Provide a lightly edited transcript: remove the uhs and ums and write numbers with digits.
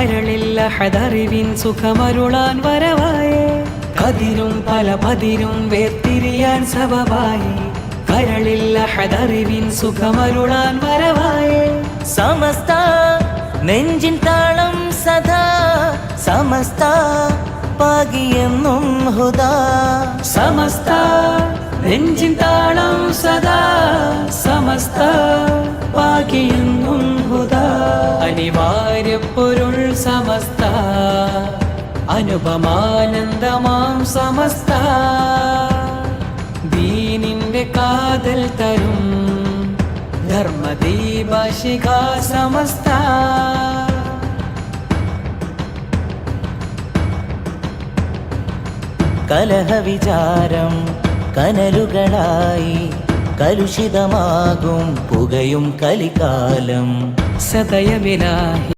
കരളില്ല ഹദറിവിൻ സുഖമരുളാൻ വരവായേ കതിരും പല പതിരും വേർതിരിയാൻ സബബായി കരളില്ല ഹദറിവിൻ സുഖമരുളാൻ വരവായേ സമസ്ത നെഞ്ചിൻ താളം സദാ സമസ്ത പാകിയെന്നും ഹുദാ സമസ്ത നെഞ്ചിൻ താളം സദാ സമസ്ത പാകിയെന്നും ഹുദാ അനിവാര്യ പൊരുൾ സമസ്ത അനുപമാനന്ദമാം സമസ്ത ദീനിന്റെ കാതൽ തരും ധർമ്മദീപശിഖ സമസ്ത കലഹവിചാരം കനലുകളായി കലുഷിതമാകും പുകയും കലികാലം സദയമിലാഹി